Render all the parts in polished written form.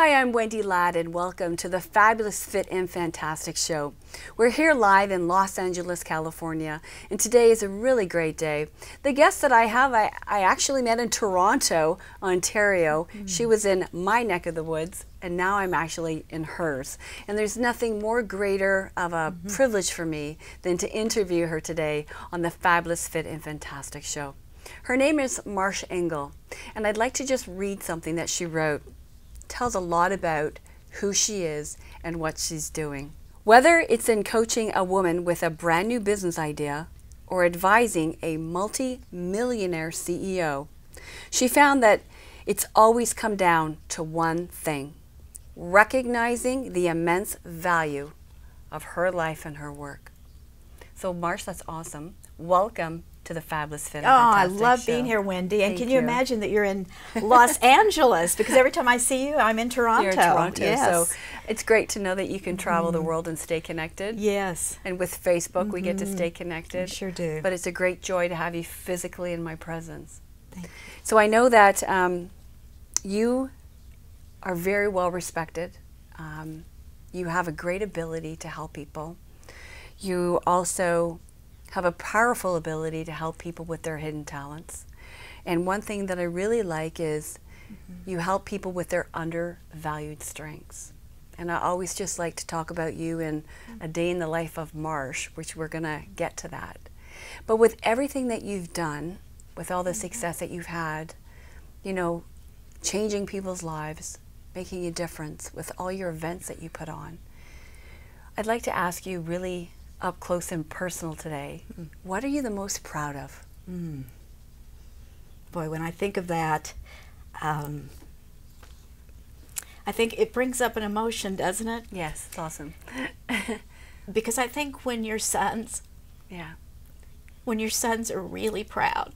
Hi, I'm Wendy Ladd and welcome to the Fabulous Fit and Fantastic Show. We're here live in Los Angeles, California, and today is a really great day. The guest that I have, I actually met in Toronto, Ontario. She was in my neck of the woods, and now I'm actually in hers. And there's nothing more greater of a privilege for me than to interview her today on the Fabulous Fit and Fantastic Show. Her name is Marsh Engle, and I'd like to just read something that she wrote. Tells a lot about who she is and what she's doing. Whether it's in coaching a woman with a brand new business idea or advising a multi-millionaire CEO, she found that it's always come down to one thing: recognizing the immense value of her life and her work. So Marsh, that's awesome. Welcome to the Fabulous Fit and Fantastic I love Show. being here, Wendy. And Thank can you imagine that you're in Los Angeles? Because every time I see you, I'm in Toronto. You're in Toronto, yes. so it's great to know that you can travel the world and stay connected. Yes. And with Facebook, we get to stay connected. We sure do. But it's a great joy to have you physically in my presence. Thank you. So I know that you are very well respected. You have a great ability to help people. You also have a powerful ability to help people with their hidden talents. And one thing that I really like is you help people with their undervalued strengths. And I always just like to talk about you in a day in the life of Marsh, which we're going to get to that. But with everything that you've done, with all the success that you've had, you know, changing people's lives, making a difference with all your events that you put on, I'd like to ask you really up close and personal today, what are you the most proud of? Boy, when I think of that, I think it brings up an emotion, doesn't it? Yes, it's awesome. Because I think when your sons are really proud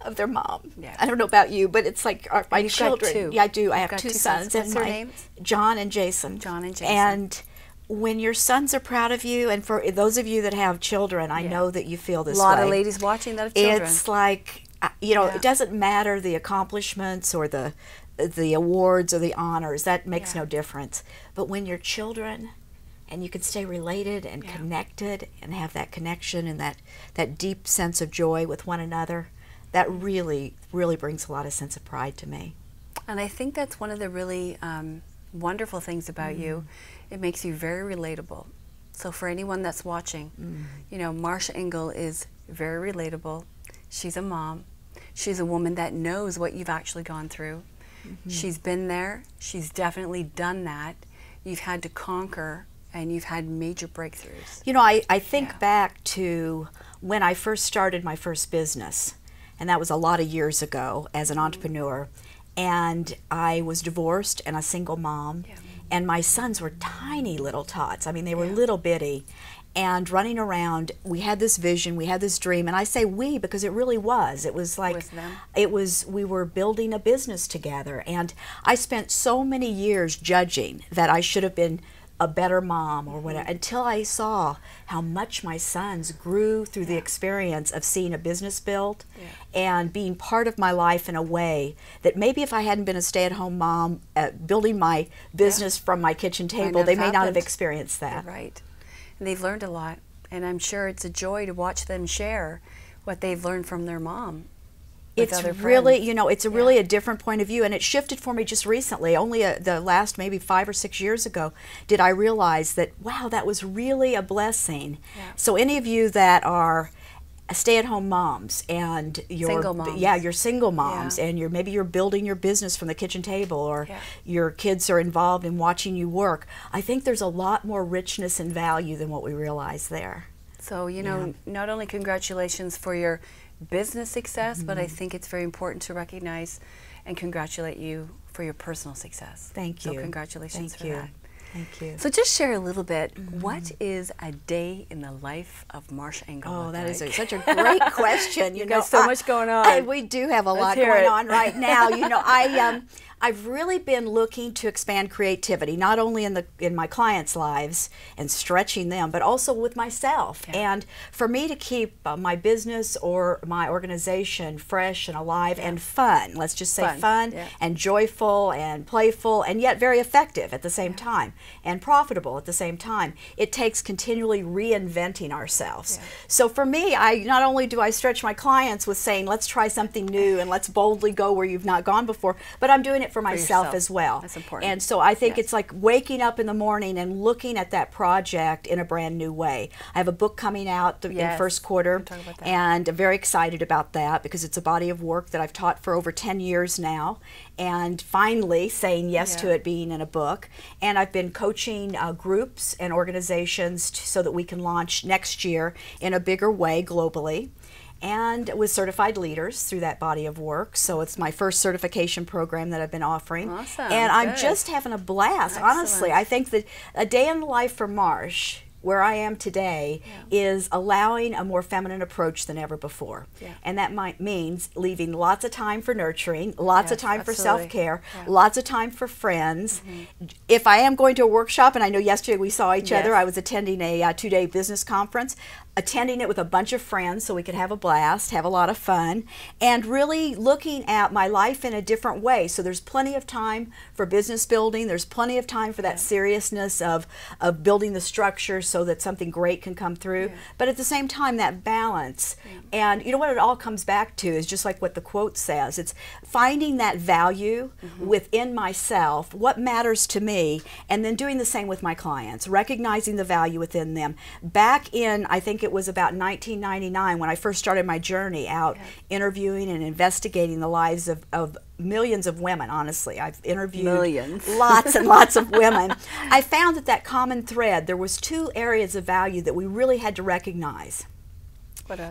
of their mom. I don't know about you, but it's like my You've children. got two. Yeah, I do. I You've have got two two sons. What's their my names? John and Jason. John and Jason. And when your sons are proud of you, and for those of you that have children, I know that you feel this way. A lot of ladies watching that have children. It's like, you know, it doesn't matter the accomplishments or the awards or the honors. That makes no difference. But when your children, and you can stay related and connected and have that connection and that deep sense of joy with one another, that really, really brings a lot of sense of pride to me. And I think that's one of the really wonderful things about you. It makes you very relatable. So for anyone that's watching, you know, Marsh Engle is very relatable. She's a mom. She's a woman that knows what you've actually gone through. She's been there. She's definitely done that. You've had to conquer, and you've had major breakthroughs. You know, I think back to when I first started my first business, and that was a lot of years ago as an entrepreneur, and I was divorced and a single mom, and my sons were tiny little tots. I mean, they were little bitty, and running around. We had this vision, we had this dream, and I say we because it really was. It was like, we were building a business together, and I spent so many years judging that I should have been a better mom or whatever, until I saw how much my sons grew through the experience of seeing a business built and being part of my life in a way that maybe if I hadn't been a stay-at-home mom building my business from my kitchen table, they may not have experienced that. You're right. And they've learned a lot, and I'm sure it's a joy to watch them share what they've learned from their mom. It's really, you know, it's really a different point of view, and it shifted for me just recently. Only the last maybe 5 or 6 years ago did I realize that, wow, that was really a blessing. So any of you that are stay-at-home moms and you're single moms. You're single moms, and maybe you're building your business from the kitchen table, or your kids are involved in watching you work, I think there's a lot more richness and value than what we realize there. So, you know, not only congratulations for your business success, but I think it's very important to recognize and congratulate you for your personal success. Thank you. So congratulations for that. Thank you. So just share a little bit, what is a day in the life of Marsh Engle? Oh, that is such a great question. You know, so much going on. We do have a lot going on right now. You know, I've really been looking to expand creativity, not only in my clients' lives and stretching them, but also with myself. Yeah. And for me to keep my business or my organization fresh and alive and fun, let's just say fun and joyful and playful and yet very effective at the same time and profitable at the same time, it takes continually reinventing ourselves. So for me, not only do I stretch my clients with saying, let's try something new and let's boldly go where you've not gone before, but I'm doing it for myself as well. That's important. And so I think it's like waking up in the morning and looking at that project in a brand new way. I have a book coming out in first quarter, and I'm very excited about that because it's a body of work that I've taught for over 10 years now, and finally saying yes to it being in a book. And I've been coaching groups and organizations so that we can launch next year in a bigger way globally, and with certified leaders through that body of work. So it's my first certification program that I've been offering. Awesome. And I'm just having a blast. Excellent. Honestly, I think that a day in the life for Marsh, where I am today, is allowing a more feminine approach than ever before. And that means leaving lots of time for nurturing, lots of time for self-care, lots of time for friends. If I am going to a workshop, and I know yesterday we saw each other, I was attending a 2-day business conference, attending it with a bunch of friends so we could have a blast, have a lot of fun, and really looking at my life in a different way. So there's plenty of time for business building, there's plenty of time for that seriousness of building the structure so that something great can come through, but at the same time that balance. And you know what it all comes back to is just like what the quote says, it's finding that value within myself, what matters to me, and then doing the same with my clients, recognizing the value within them. Back in, I think it was about 1999 when I first started my journey out interviewing and investigating the lives of millions of women. Honestly, I've interviewed lots and lots of women. I found that common thread, there was 2 areas of value that we really had to recognize.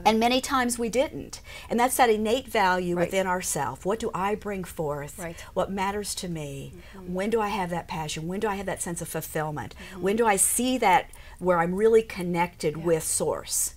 And many times we didn't. And that's that innate value within ourselves. What do I bring forth? What matters to me? When do I have that passion? When do I have that sense of fulfillment? When do I see that where I'm really connected with Source?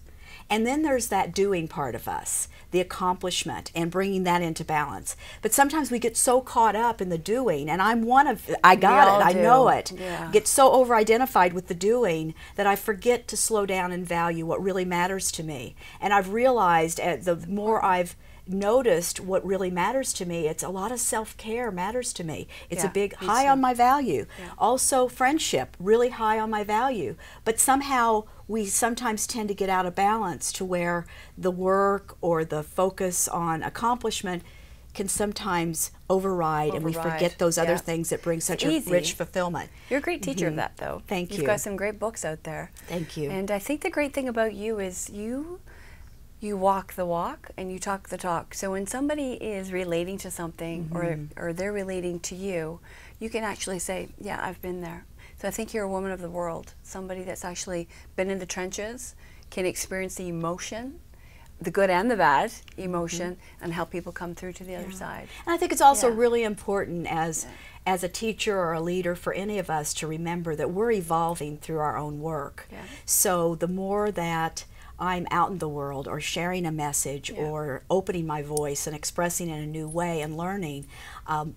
And then there's that doing part of us, the accomplishment, and bringing that into balance. But sometimes we get so caught up in the doing, and I'm one of, I got it, I know it, get so over-identified with the doing that I forget to slow down and value what really matters to me. And I've realized the more I've noticed what really matters to me, it's a lot of self-care matters to me. It's a big high on my value. Also friendship, really high on my value. But somehow we sometimes tend to get out of balance to where the work or the focus on accomplishment can sometimes override and we forget those other things that bring such a rich fulfillment. You're a great teacher of that, though. Thank you. You've got some great books out there. Thank you. And I think the great thing about you is you walk the walk and you talk the talk. So when somebody is relating to something or they're relating to you, you can actually say, yeah, I've been there. So I think you're a woman of the world, somebody that's actually been in the trenches, can experience the emotion, the good and the bad emotion, and help people come through to the other side. And I think it's also really important as a teacher or a leader for any of us to remember that we're evolving through our own work. So the more that I'm out in the world or sharing a message or opening my voice and expressing in a new way and learning,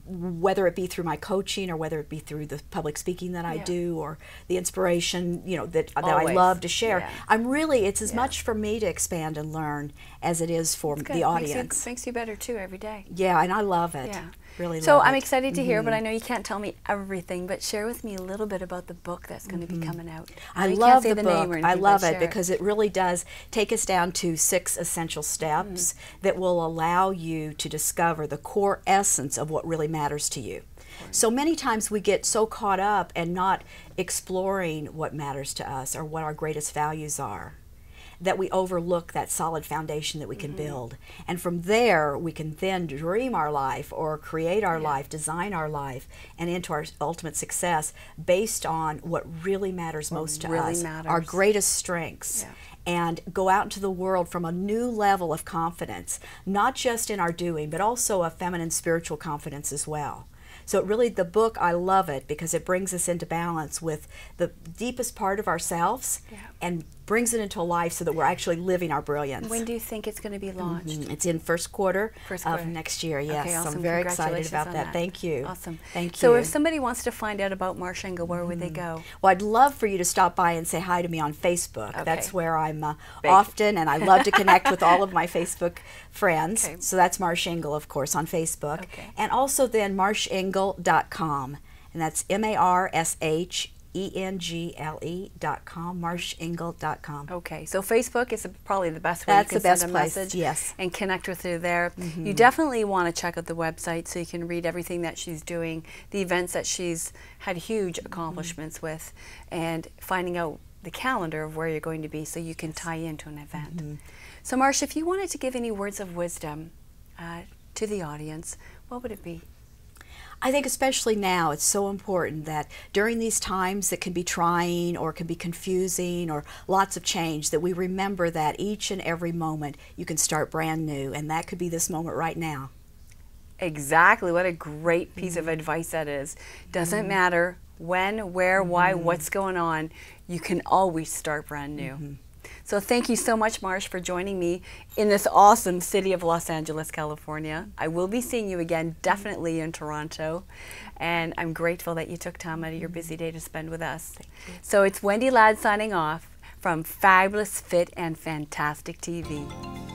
whether it be through my coaching or whether it be through the public speaking that I do or the inspiration, you know, that I love to share. I'm really, it's as much for me to expand and learn as it is for the audience. Makes you better too every day. Yeah, and I love it. Really so love I'm it. excited to hear, but I know you can't tell me everything, but share with me a little bit about the book that's going to be coming out. I love the book. I love it because it really does take us down to 6 essential steps that will allow you to discover the core essence of what really matters to you. So many times we get so caught up and not exploring what matters to us or what our greatest values are, that we overlook that solid foundation that we can build. And from there, we can then dream our life or create our life, design our life, and into our ultimate success based on what really matters most to us, our greatest strengths. And go out into the world from a new level of confidence, not just in our doing, but also a feminine spiritual confidence as well. So it really, the book, I love it because it brings us into balance with the deepest part of ourselves and brings it into life so that we're actually living our brilliance. When do you think it's going to be launched? It's in first quarter of next year, yes. Okay, awesome. So I'm very excited about that. Thank you. Awesome. Thank you. So if somebody wants to find out about Marsh Engle, where would they go? Well, I'd love for you to stop by and say hi to me on Facebook. Okay. That's where I'm often, and I love to connect with all of my Facebook friends. Okay. So that's Marsh Engle, of course, on Facebook. Okay. And also then marshengle.com. And that's MARSHENGLE.com, marshengle.com. Okay, so Facebook is probably the best way That's you the can best send a place, message yes. and connect with her there. You definitely want to check out the website so you can read everything that she's doing, the events that she's had huge accomplishments with, and finding out the calendar of where you're going to be so you can tie into an event. So Marsh, if you wanted to give any words of wisdom to the audience, what would it be? I think especially now it's so important that during these times that can be trying or can be confusing or lots of change, that we remember that each and every moment you can start brand new, and that could be this moment right now. Exactly. What a great piece of advice that is. Doesn't matter when, where, why, what's going on, you can always start brand new. So thank you so much, Marsh, for joining me in this awesome city of Los Angeles, California. I will be seeing you again, definitely in Toronto, and I'm grateful that you took time out of your busy day to spend with us. So it's Wendy Ladd signing off from Fabulous Fit and Fantastic TV.